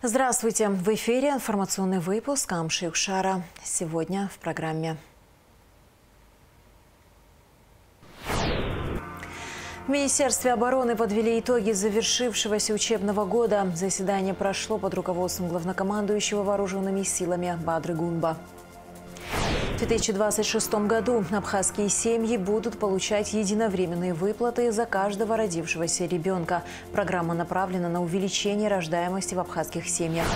Здравствуйте! В эфире информационный выпуск Амши Юкшара. Сегодня в программе. В Министерстве обороны подвели итоги завершившегося учебного года. Заседание прошло под руководством главнокомандующего вооруженными силами Бадры Гунба. В 2026 году абхазские семьи будут получать единовременные выплаты за каждого родившегося ребенка. Программа направлена на увеличение рождаемости в абхазских семьях.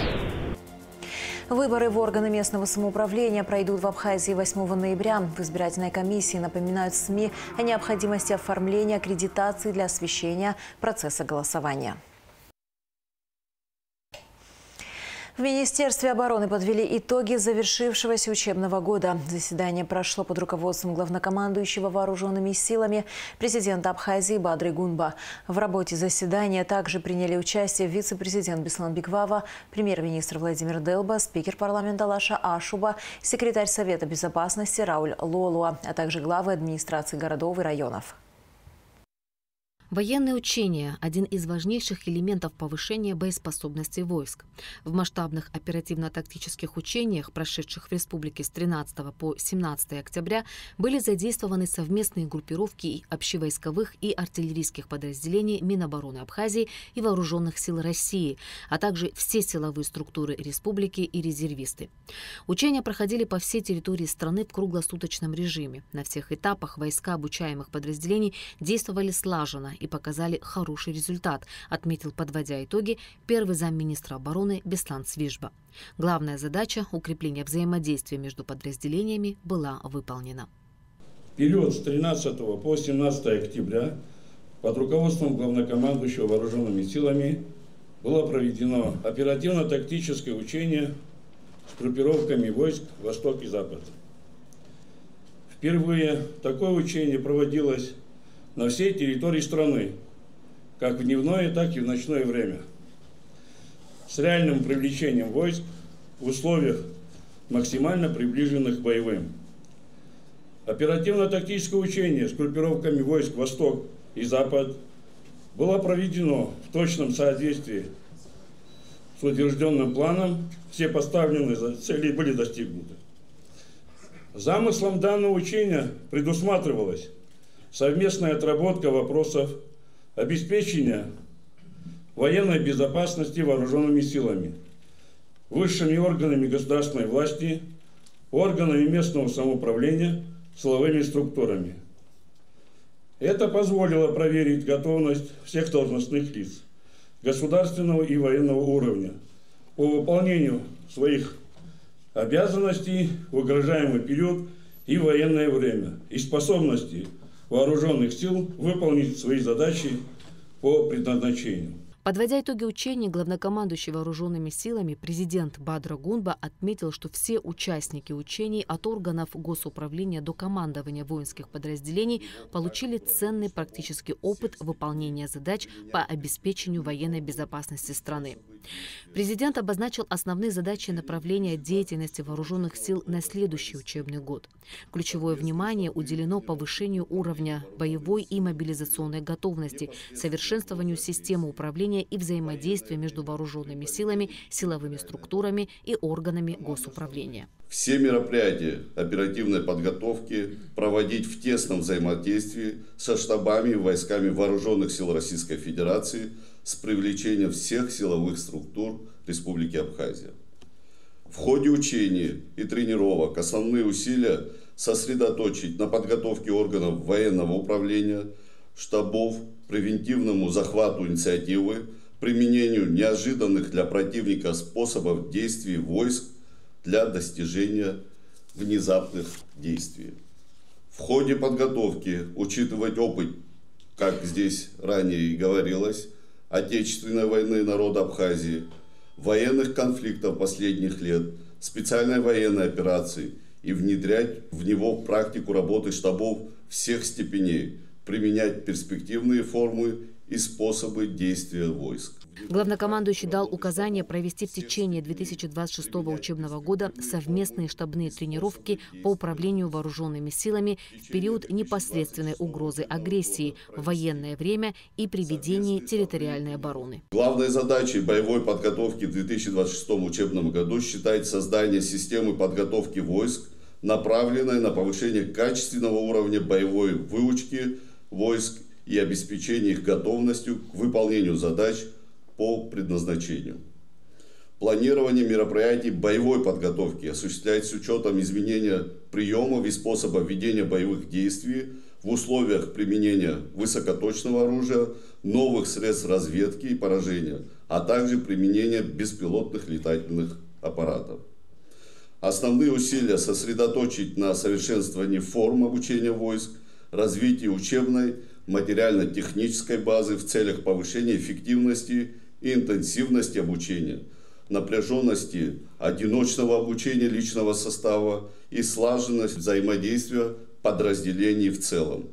Выборы в органы местного самоуправления пройдут в Абхазии 8 ноября. В избирательной комиссии напоминают СМИ о необходимости оформления аккредитации для освещения процесса голосования. В Министерстве обороны подвели итоги завершившегося учебного года. Заседание прошло под руководством главнокомандующего вооруженными силами президента Абхазии Бадры Гунба. В работе заседания также приняли участие вице-президент Беслан Биквава, премьер-министр Владимир Делба, спикер парламента Лаша Ашуба, секретарь Совета безопасности Рауль Лолуа, а также главы администрации городов и районов. Военные учения – один из важнейших элементов повышения боеспособности войск. В масштабных оперативно-тактических учениях, прошедших в республике с 13 по 17 октября, были задействованы совместные группировки общевойсковых и артиллерийских подразделений Минобороны Абхазии и Вооруженных сил России, а также все силовые структуры республики и резервисты. Учения проходили по всей территории страны в круглосуточном режиме. На всех этапах войска обучаемых подразделений действовали слаженно и показали хороший результат, отметил, подводя итоги, первый замминистра обороны Беслан Свижба. Главная задача – укрепление взаимодействия между подразделениями – была выполнена. В период с 13 по 17 октября под руководством главнокомандующего вооруженными силами было проведено оперативно-тактическое учение с группировками войск «Восток» и «Запад». Впервые такое учение проводилось на всей территории страны, как в дневное, так и в ночное время, с реальным привлечением войск в условиях, максимально приближенных к боевым. Оперативно-тактическое учение с группировками войск «Восток» и «Запад» было проведено в точном соответствии с утвержденным планом, все поставленные цели были достигнуты. Замыслом данного учения предусматривалось совместная отработка вопросов обеспечения военной безопасности вооруженными силами, высшими органами государственной власти, органами местного самоуправления, силовыми структурами. Это позволило проверить готовность всех должностных лиц государственного и военного уровня по выполнению своих обязанностей в угрожаемый период и военное время, и способности вооруженных сил выполнить свои задачи по предназначению. Подводя итоги учений, главнокомандующий вооруженными силами президент Бадра Гунба отметил, что все участники учений от органов госуправления до командования воинских подразделений получили ценный практический опыт выполнения задач по обеспечению военной безопасности страны. Президент обозначил основные задачи и направления деятельности вооруженных сил на следующий учебный год. Ключевое внимание уделено повышению уровня боевой и мобилизационной готовности, совершенствованию системы управления и взаимодействия между вооруженными силами, силовыми структурами и органами госуправления. Все мероприятия оперативной подготовки проводить в тесном взаимодействии со штабами и войсками вооруженных сил Российской Федерации с привлечением всех силовых структур Республики Абхазия. В ходе учений и тренировок основные усилия сосредоточить на подготовке органов военного управления, штабов, превентивному захвату инициативы, применению неожиданных для противника способов действий войск для достижения внезапных действий. В ходе подготовки учитывать опыт, как здесь ранее и говорилось, Отечественной войны народа Абхазии, военных конфликтов последних лет, специальной военной операции и внедрять в него практику работы штабов всех степеней, применять перспективные формы и способы действия войск. Главнокомандующий дал указание провести в течение 2026 учебного года совместные штабные тренировки по управлению вооруженными силами в период непосредственной угрозы агрессии, в военное время и при ведении территориальной обороны. Главной задачей боевой подготовки в 2026 учебном году считается создание системы подготовки войск, направленной на повышение качественного уровня боевой выучки войск и обеспечение их готовностью к выполнению задач по предназначению. Планирование мероприятий боевой подготовки осуществляется с учетом изменения приемов и способов ведения боевых действий в условиях применения высокоточного оружия, новых средств разведки и поражения, а также применения беспилотных летательных аппаратов. Основные усилия сосредоточить на совершенствовании форм обучения войск, развитии учебной, материально-технической базы в целях повышения эффективности и интенсивности обучения, напряженности одиночного обучения личного состава и слаженность взаимодействия подразделений в целом.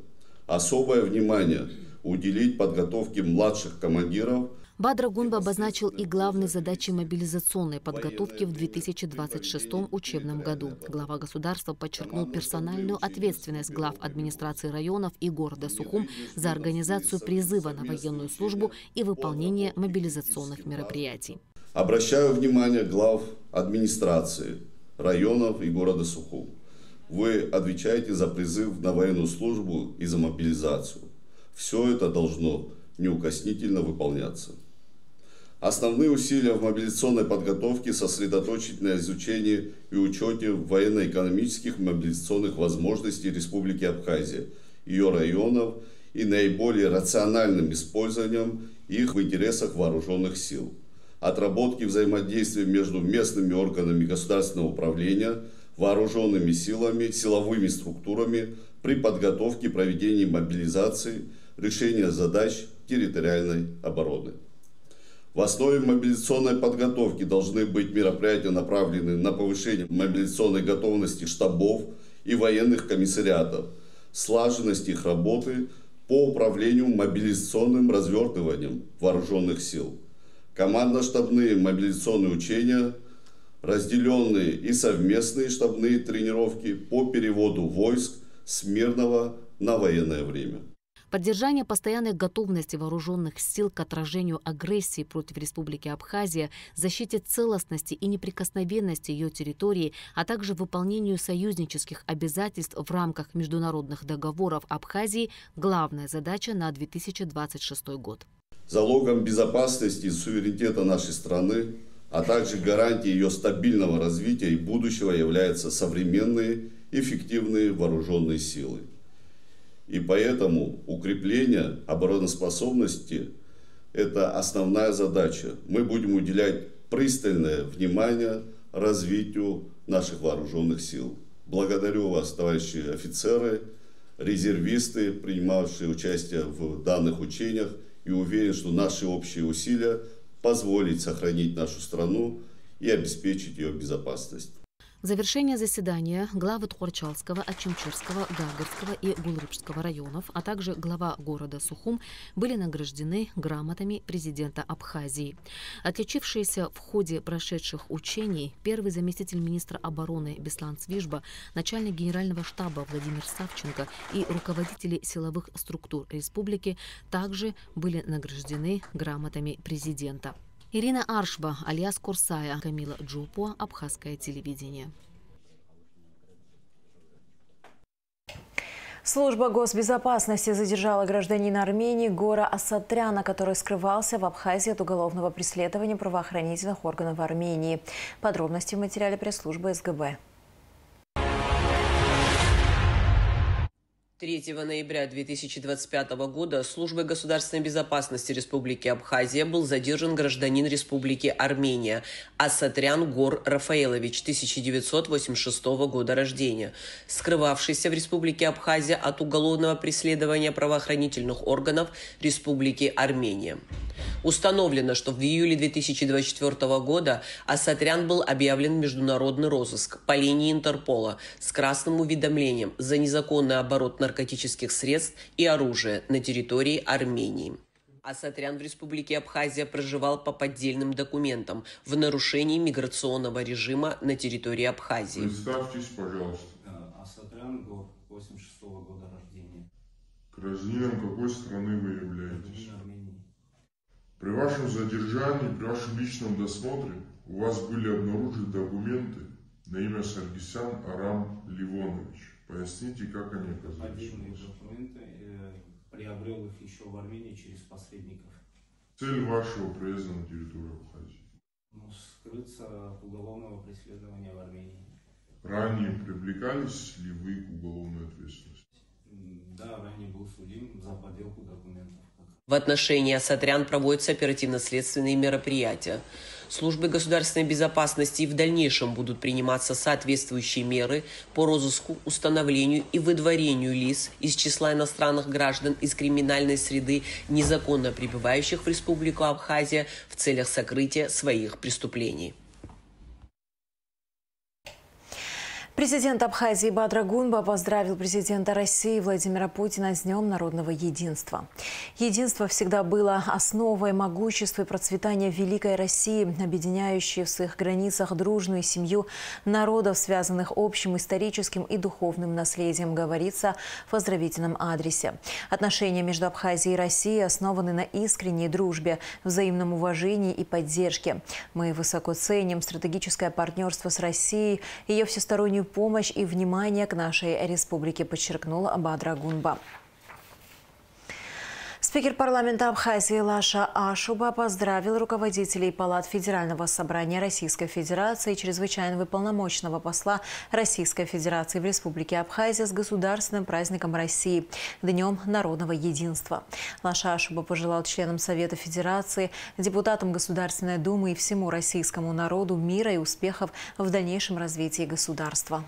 Особое внимание уделить подготовке младших командиров. Бадр Гунба обозначил и главные задачи мобилизационной подготовки в 2026 учебном году. Глава государства подчеркнул персональную ответственность глав администрации районов и города Сухум за организацию призыва на военную службу и выполнение мобилизационных мероприятий. Обращаю внимание глав администрации районов и города Сухум. Вы отвечаете за призыв на военную службу и за мобилизацию. Все это должно неукоснительно выполняться. Основные усилия в мобилизационной подготовке сосредоточить на изучении и учете военно-экономических мобилизационных возможностей Республики Абхазия, ее районов и наиболее рациональным использованием их в интересах вооруженных сил. Отработки взаимодействия между местными органами государственного управления, вооруженными силами, силовыми структурами при подготовке и проведении мобилизации, решения задач территориальной обороны. В основе мобилизационной подготовки должны быть мероприятия, направленные на повышение мобилизационной готовности штабов и военных комиссариатов, слаженность их работы по управлению мобилизационным развертыванием вооруженных сил, командно-штабные мобилизационные учения, разделенные и совместные штабные тренировки по переводу войск с мирного на военное время. Поддержание постоянной готовности вооруженных сил к отражению агрессии против Республики Абхазия, защите целостности и неприкосновенности ее территории, а также выполнению союзнических обязательств в рамках международных договоров Абхазии – главная задача на 2026 год. Залогом безопасности и суверенитета нашей страны, а также гарантией ее стабильного развития и будущего являются современные, эффективные вооруженные силы. И поэтому укрепление обороноспособности – это основная задача. Мы будем уделять пристальное внимание развитию наших вооруженных сил. Благодарю вас, товарищи офицеры, резервисты, принимавшие участие в данных учениях, и уверен, что наши общие усилия позволят сохранить нашу страну и обеспечить ее безопасность. В завершение заседания главы Тхорчалского, Ачимчирского, Гагарского и Гулрыбского районов, а также глава города Сухум были награждены грамотами президента Абхазии. Отличившиеся в ходе прошедших учений первый заместитель министра обороны Беслан Цвижба, начальник генерального штаба Владимир Савченко и руководители силовых структур республики также были награждены грамотами президента. Ирина Аршба, Алиас Курсая, Камила Джупо, Абхазское телевидение. Служба госбезопасности задержала гражданина Армении Гора Асатряна, который скрывался в Абхазии от уголовного преследования правоохранительных органов Армении. Подробности в материале пресс-службы СГБ. 3 ноября 2025 года Службой государственной безопасности Республики Абхазия был задержан гражданин Республики Армения Асатрян Гор Рафаэлович, 1986 года рождения, скрывавшийся в Республике Абхазия от уголовного преследования правоохранительных органов Республики Армения. Установлено, что в июле 2024 года Асатрян был объявлен в международный розыск по линии Интерпола с красным уведомлением за незаконный оборот наркотических средств и оружия на территории Армении. Асатрян в Республике Абхазия проживал по поддельным документам в нарушении миграционного режима на территории Абхазии. Представьтесь, пожалуйста. Асатрян, год 86-го года рождения. Гражданином какой страны вы являетесь? Гражданин Армении. При вашем задержании, при вашем личном досмотре у вас были обнаружены документы на имя Саргисян Арам Ливонович. Поясните, как они оказались? Поддельные документы. Приобрел их еще в Армении через посредников. Цель вашего приезда на территорию Абхазии? Скрыться от уголовного преследования в Армении. Ранее привлекались ли вы к уголовной ответственности? Да, ранее был судим за подделку документов. В отношении Асатрян проводятся оперативно-следственные мероприятия. Службы государственной безопасности и в дальнейшем будут приниматься соответствующие меры по розыску, установлению и выдворению лиц из числа иностранных граждан из криминальной среды, незаконно пребывающих в Республику Абхазия в целях сокрытия своих преступлений. Президент Абхазии Бадра Гунба поздравил президента России Владимира Путина с Днем народного единства. Единство всегда было основой могущества и процветания великой России, объединяющей в своих границах дружную семью народов, связанных общим историческим и духовным наследием, говорится в поздравительном адресе. Отношения между Абхазией и Россией основаны на искренней дружбе, взаимном уважении и поддержке. Мы высоко ценим стратегическое партнерство с Россией, ее всестороннюю помощь и внимание к нашей республике, подчеркнул Бадра Гунба. Спикер парламента Абхазии Лаша Ашуба поздравил руководителей палат Федерального собрания Российской Федерации и чрезвычайного полномочного посла Российской Федерации в Республике Абхазия с государственным праздником России – Днем народного единства. Лаша Ашуба пожелал членам Совета Федерации, депутатам Государственной Думы и всему российскому народу мира и успехов в дальнейшем развитии государства.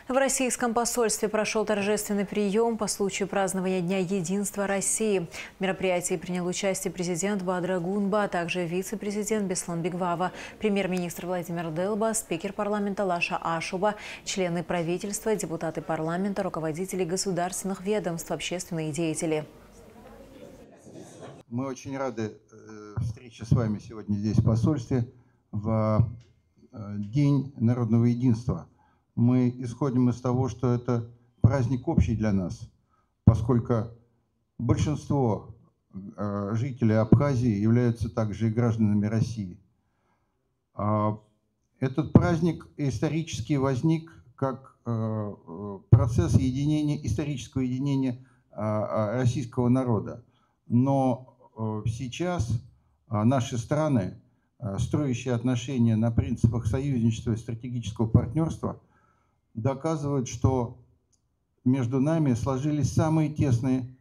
В российском посольстве прошел торжественный прием по случаю празднования Дня единства России. В мероприятии принял участие президент Бадра Гунба, а также вице-президент Беслан Бигвава, премьер-министр Владимир Делба, спикер парламента Лаша Ашуба, члены правительства, депутаты парламента, руководители государственных ведомств, общественные деятели. Мы очень рады встрече с вами сегодня здесь в посольстве в День народного единства. Мы исходим из того, что это праздник общий для нас, поскольку большинство жителей Абхазии являются также и гражданами России. Этот праздник исторически возник как процесс исторического единения российского народа. Но сейчас наши страны, строящие отношения на принципах союзничества и стратегического партнерства, доказывают, что между нами сложились самые тесные,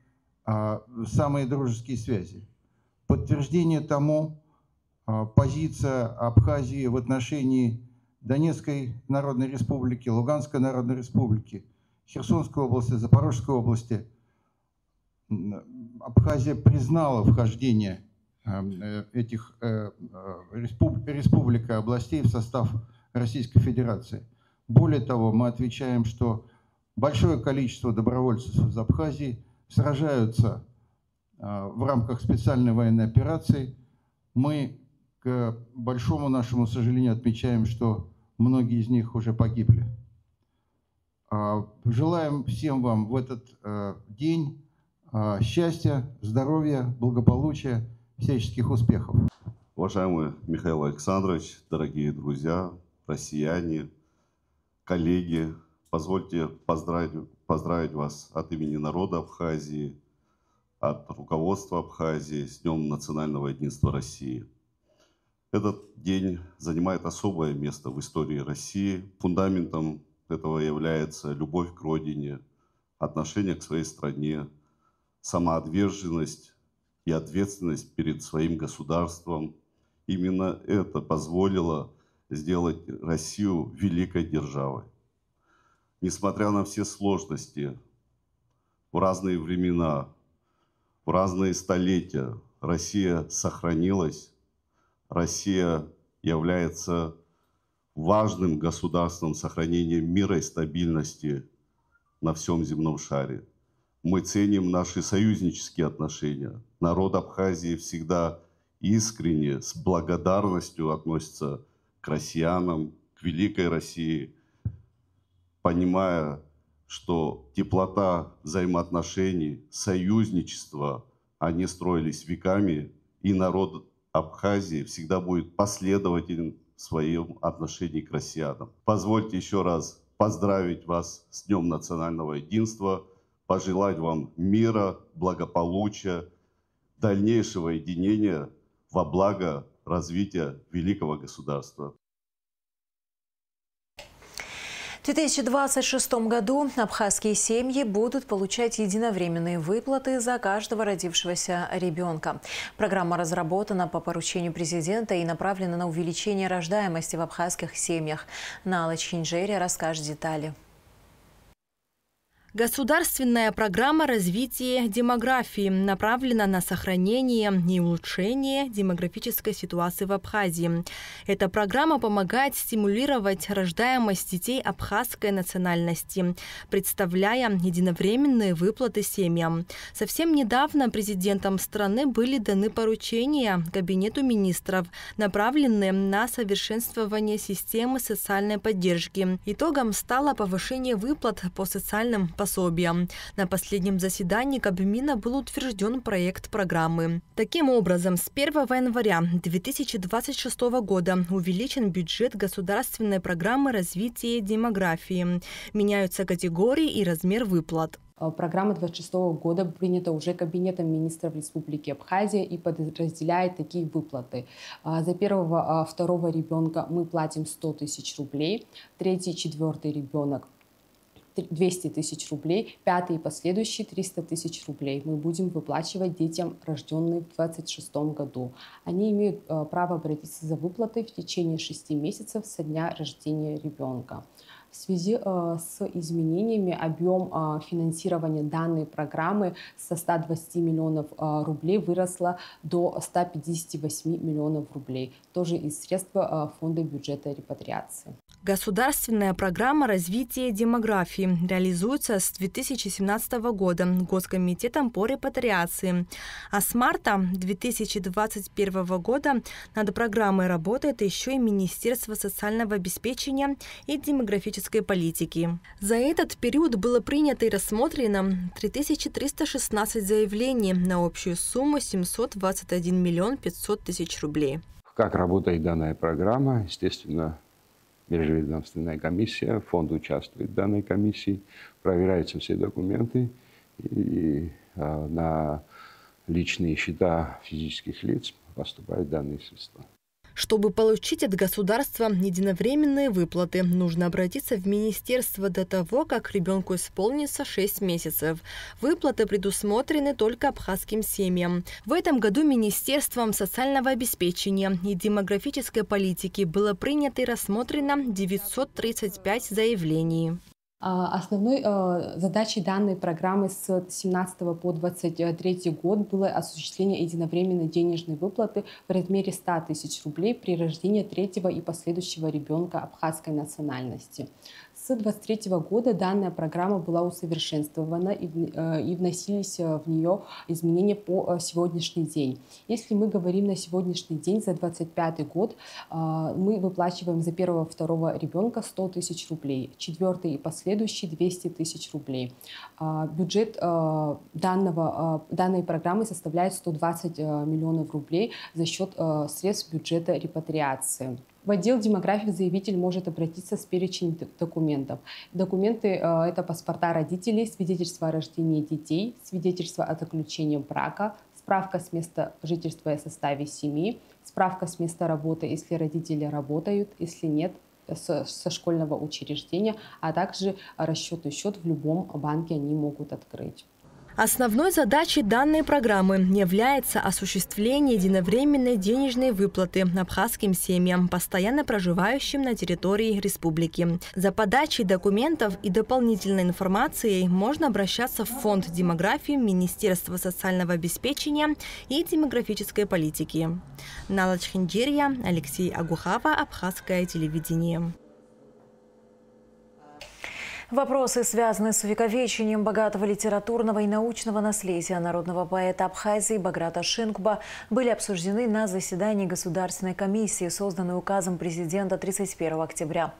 самые дружеские связи. Подтверждение тому позиция Абхазии в отношении Донецкой Народной Республики, Луганской Народной Республики, Херсонской области, Запорожской области. Абхазия признала вхождение этих республик и областей в состав Российской Федерации. Более того, мы отвечаем, что большое количество добровольцев из Абхазии сражаются в рамках специальной военной операции. Мы, к большому нашему сожалению, отмечаем, что многие из них уже погибли. Желаем всем вам в этот день счастья, здоровья, благополучия, всяческих успехов. Уважаемый Михаил Александрович, дорогие друзья, россияне, коллеги, позвольте поздравить вас от имени народа Абхазии, от руководства Абхазии с Днем национального единства России. Этот день занимает особое место в истории России. Фундаментом этого является любовь к родине, отношение к своей стране, самоотверженность и ответственность перед своим государством. Именно это позволило сделать Россию великой державой. Несмотря на все сложности, в разные времена, в разные столетия, Россия сохранилась. Россия является важным государством сохранения мира и стабильности на всем земном шаре. Мы ценим наши союзнические отношения. Народ Абхазии всегда искренне, с благодарностью относится к россиянам, к великой России, понимая, что теплота взаимоотношений, союзничество, они строились веками, и народ Абхазии всегда будет последователен в своем отношении к россиянам. Позвольте еще раз поздравить вас с Днем национального единства, пожелать вам мира, благополучия, дальнейшего единения во благо развития великого государства. В 2026 году абхазские семьи будут получать единовременные выплаты за каждого родившегося ребенка. Программа разработана по поручению президента и направлена на увеличение рождаемости в абхазских семьях. Нала Чинжерия расскажет детали. Государственная программа развития демографии направлена на сохранение и улучшение демографической ситуации в Абхазии. Эта программа помогает стимулировать рождаемость детей абхазской национальности, представляя единовременные выплаты семьям. Совсем недавно президентом страны были даны поручения Кабинету министров, направленные на совершенствование системы социальной поддержки. Итогом стало повышение выплат по социальным пособиям. На последнем заседании Кабмина был утвержден проект программы. Таким образом, с 1 января 2026 года увеличен бюджет государственной программы развития демографии. Меняются категории и размер выплат. Программа 2026 года принята уже Кабинетом министров Республики Абхазия и подразделяет такие выплаты. За первого-второго ребенка мы платим 100 тысяч рублей, третий-четвертый ребенок 200 тысяч рублей, пятый и последующий 300 тысяч рублей мы будем выплачивать детям, рожденным в 2026 году. Они имеют право обратиться за выплатой в течение 6 месяцев со дня рождения ребенка. В связи с изменениями объем финансирования данной программы со 120 миллионов рублей выросла до 158 миллионов рублей, тоже из средств фонда бюджета репатриации. Государственная программа развития демографии реализуется с 2017 года Госкомитетом по репатриации, а с марта 2021 года над программой работает еще и Министерство социального обеспечения и демографической политики. За этот период было принято и рассмотрено 3316 заявлений на общую сумму 721 миллион 500 тысяч рублей. Как работает данная программа? Естественно, межведомственная комиссия, фонд участвует в данной комиссии, проверяются все документы и на личные счета физических лиц поступают данные средства. Чтобы получить от государства единовременные выплаты, нужно обратиться в министерство до того, как ребенку исполнится 6 месяцев. Выплаты предусмотрены только абхазским семьям. В этом году Министерством социального обеспечения и демографической политики было принято и рассмотрено 935 заявлений. Основной задачей данной программы с 2017 по 2023 год было осуществление единовременной денежной выплаты в размере 100 тысяч рублей при рождении третьего и последующего ребенка абхазской национальности. С 2023 года данная программа была усовершенствована и вносились в нее изменения по сегодняшний день. Если мы говорим на сегодняшний день, за 2025 год мы выплачиваем за первого-второго ребенка 100 тысяч рублей, четвертый и последующий 200 тысяч рублей. Бюджет данной программы составляет 120 миллионов рублей за счет средств бюджета репатриации. В отдел демографии заявитель может обратиться с перечнем документов. Документы – это паспорта родителей, свидетельство о рождении детей, свидетельство о заключении брака, справка с места жительства и составе семьи, справка с места работы, если родители работают, если нет, со школьного учреждения, а также расчет и счет в любом банке они могут открыть. Основной задачей данной программы является осуществление единовременной денежной выплаты абхазским семьям, постоянно проживающим на территории республики. За подачей документов и дополнительной информацией можно обращаться в Фонд демографии Министерства социального обеспечения и демографической политики. Нала Чинжерия, Алексей Агухава, Абхазское телевидение. Вопросы, связанные с увековечением богатого литературного и научного наследия народного поэта Абхазии Баграта Шинкуба, были обсуждены на заседании Государственной комиссии, созданной указом президента 31 октября.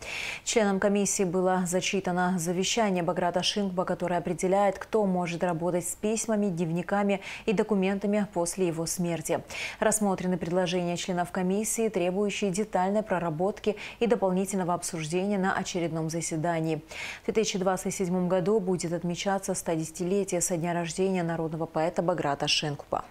Членам комиссии было зачитано завещание Баграта Шинкуба, которое определяет, кто может работать с письмами, дневниками и документами после его смерти. Рассмотрены предложения членов комиссии, требующие детальной проработки и дополнительного обсуждения на очередном заседании. В 2027 году будет отмечаться 110-летие со дня рождения народного поэта Баграта Шинкуба.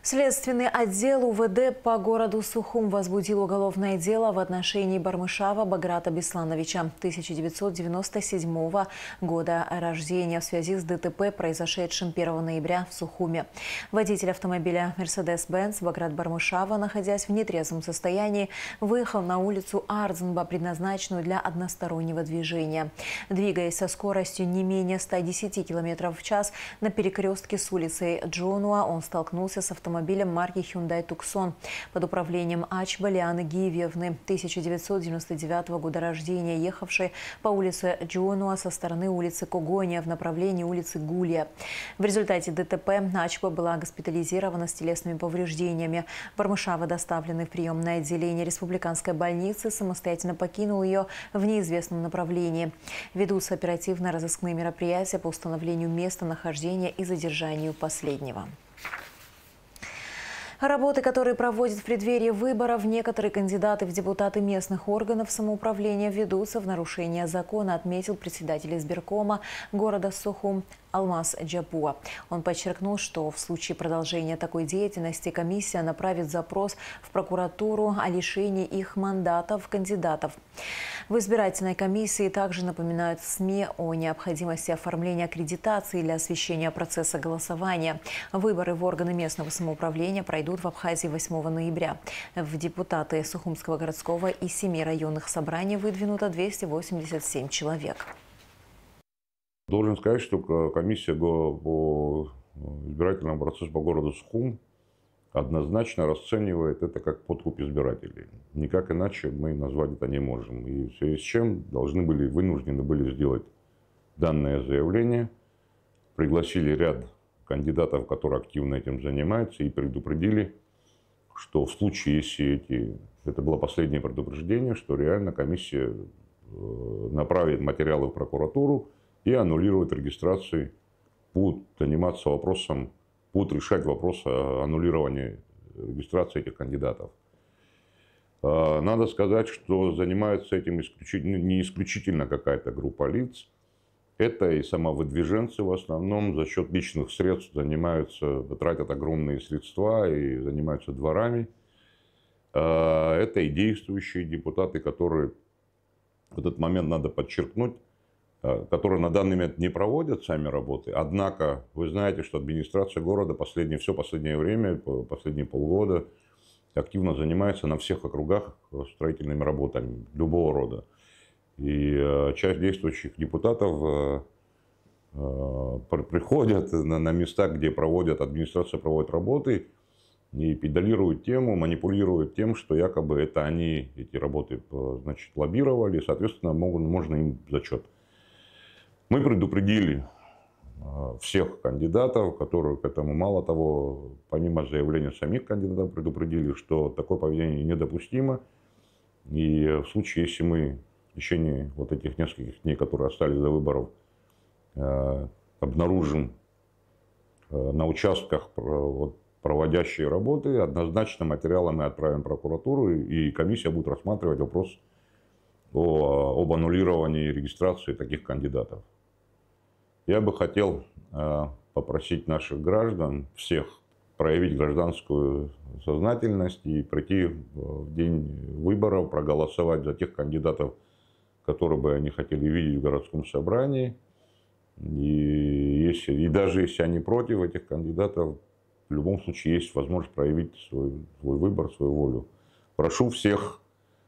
Следственный отдел УВД по городу Сухум возбудил уголовное дело в отношении Бармышава Баграта Беслановича, 1997 года рождения, в связи с ДТП, произошедшим 1 ноября в Сухуме. Водитель автомобиля Mercedes-Benz Баграт Бармышава, находясь в нетрезвом состоянии, выехал на улицу Арзенба, предназначенную для одностороннего движения. Двигаясь со скоростью не менее 110 км в час на перекрестке с улицей Джонуа, он столкнулся с автомобилем марки Hyundai Tucson под управлением Ачба Лианы Гиевны, 1999 года рождения, ехавшей по улице Джонуа со стороны улицы Когония в направлении улицы Гулия. В результате ДТП Ачба была госпитализирована с телесными повреждениями. Бармышава, доставленный в приемное отделение республиканской больницы, самостоятельно покинул ее в неизвестном направлении. Ведутся оперативно-розыскные мероприятия по установлению места нахождения и задержанию последнего. Работы, которые проводят в преддверии выборов некоторые кандидаты в депутаты местных органов самоуправления, ведутся в нарушение закона, отметил председатель избиркома города Сухум Алмаз Джапуа. Он подчеркнул, что в случае продолжения такой деятельности комиссия направит запрос в прокуратуру о лишении их мандатов кандидатов. В избирательной комиссии также напоминают СМИ о необходимости оформления аккредитации для освещения процесса голосования. Выборы в органы местного самоуправления пройдут в Абхазии 8 ноября. В депутаты Сухумского городского и 7 районных собраний выдвинуто 287 человек. Должен сказать, что комиссия по избирательному процессу по городу Сухум однозначно расценивает это как подкуп избирателей. Никак иначе мы назвать это не можем. И в связи с чем вынуждены были сделать данное заявление. Пригласили ряд кандидатов, которые активно этим занимаются, и предупредили, что в случае, если это было последнее предупреждение, что реально комиссия направит материалы в прокуратуру и аннулирует регистрации, будут заниматься вопросом, будут решать вопрос о аннулировании регистрации этих кандидатов. Надо сказать, что занимается этим не исключительно какая-то группа лиц. Это и самовыдвиженцы в основном за счет личных средств тратят огромные средства и занимаются дворами. Это и действующие депутаты, которые, в этот момент надо подчеркнуть, которые на данный момент не проводят сами работы. Однако вы знаете, что администрация города последнее время, последние полгода, активно занимается на всех округах строительными работами любого рода. И часть действующих депутатов приходят на места, где администрация проводит работы, и педалируют тему, манипулируют тем, что якобы это они эти работы лоббировали, и, соответственно, можно им зачет. Мы предупредили всех кандидатов, которые к этому, мало того, помимо заявления самих кандидатов, предупредили, что такое поведение недопустимо. И в случае, если мы в течение вот этих нескольких дней, которые остались до выборов, обнаружим на участках проводящие работы, однозначно материалы мы отправим в прокуратуру, и комиссия будет рассматривать вопрос об аннулировании регистрации таких кандидатов. Я бы хотел попросить наших граждан, всех, проявить гражданскую сознательность и прийти в день выборов, проголосовать за тех кандидатов, которые бы они хотели видеть в городском собрании. И даже если они против этих кандидатов, в любом случае есть возможность проявить свой выбор, свою волю. Прошу всех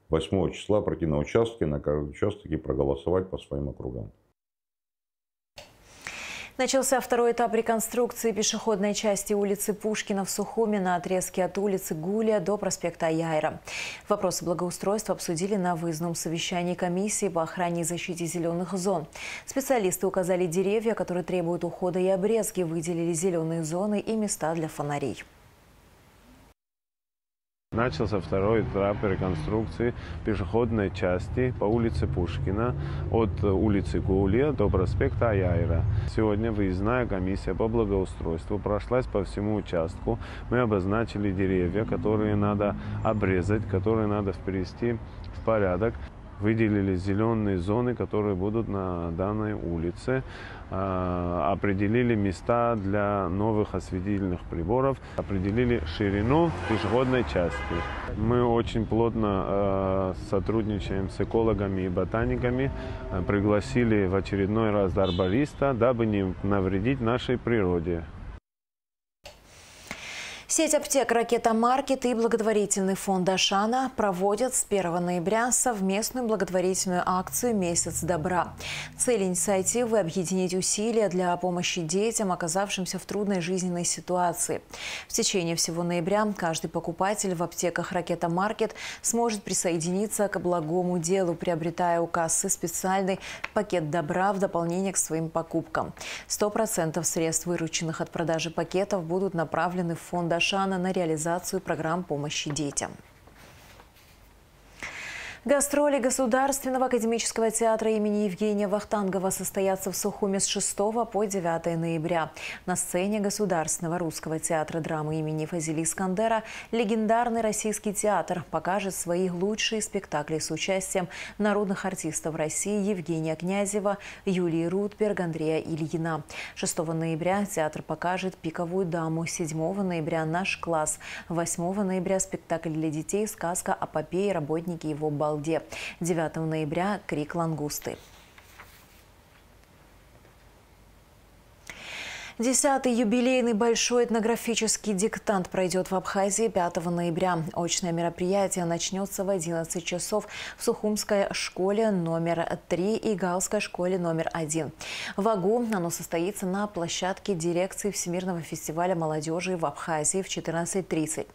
8 числа пройти на участке, на каждый участок и проголосовать по своим округам. Начался второй этап реконструкции пешеходной части улицы Пушкина в Сухуми на отрезке от улицы Гулия до проспекта Яйра. Вопросы благоустройства обсудили на выездном совещании комиссии по охране и защите зеленых зон. Специалисты указали деревья, которые требуют ухода и обрезки, выделили зеленые зоны и места для фонарей. Начался второй этап реконструкции пешеходной части по улице Пушкина от улицы Гулия до проспекта Яйра. Сегодня выездная комиссия по благоустройству прошлась по всему участку. Мы обозначили деревья, которые надо обрезать, которые надо привести в порядок. Выделили зеленые зоны, которые будут на данной улице. Определили места для новых осветительных приборов. Определили ширину пешеходной части. Мы очень плотно сотрудничаем с экологами и ботаниками. Пригласили в очередной раз арбориста, дабы не навредить нашей природе. Сеть аптек «Ракета Маркет» и благотворительный фонд «Ашана» проводят с 1 ноября совместную благотворительную акцию «Месяц добра». Цель инициативы – объединить усилия для помощи детям, оказавшимся в трудной жизненной ситуации. В течение всего ноября каждый покупатель в аптеках «Ракета Маркет» сможет присоединиться к благому делу, приобретая у кассы специальный пакет добра в дополнение к своим покупкам. 100% средств, вырученных от продажи пакетов, будут направлены в фонд «Ашана» на реализацию программ помощи детям. Гастроли Государственного академического театра имени Евгения Вахтангова состоятся в Сухуми с 6 по 9 ноября. На сцене Государственного русского театра драмы имени Фазили Искандера легендарный российский театр покажет свои лучшие спектакли с участием народных артистов России Евгения Князева, Юлии Рудберг, Андрея Ильина. 6 ноября театр покажет «Пиковую даму», 7 ноября «Наш класс», 8 ноября спектакль для детей «Сказка о попе и работнике его балде». 9 ноября «Крик лангусты». 10-й юбилейный большой этнографический диктант пройдет в Абхазии 5 ноября. Очное мероприятие начнется в 11 часов в Сухумской школе номер 3 и Галской школе номер 1. В Агу оно состоится на площадке дирекции Всемирного фестиваля молодежи в Абхазии в 14:30.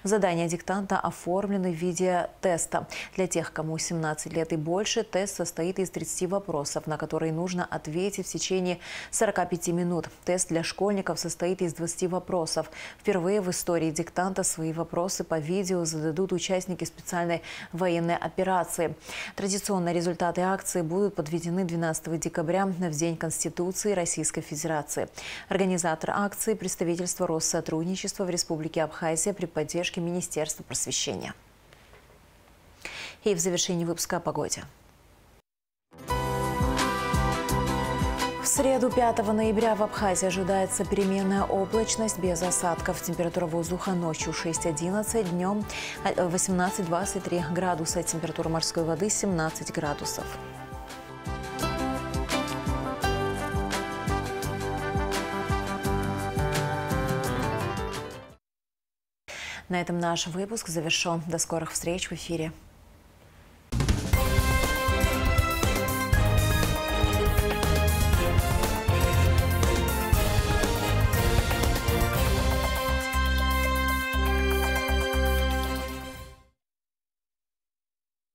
Задания диктанта оформлены в виде теста. Для тех, кому 17 лет и больше, тест состоит из 30 вопросов, на которые нужно ответить в течение 45 минут. Тест для школьников состоит из 20 вопросов. Впервые в истории диктанта свои вопросы по видео зададут участники специальной военной операции. Традиционно результаты акции будут подведены 12 декабря в День Конституции Российской Федерации. Организатор акции – представительство Россотрудничества в Республике Абхазия при поддержке Министерства просвещения. И в завершении выпуска о погоде. В среду 5 ноября в Абхазии ожидается переменная облачность без осадков. Температура воздуха ночью 6-11, днем 18-23 градуса. Температура морской воды 17 градусов. На этом наш выпуск завершен. До скорых встреч в эфире.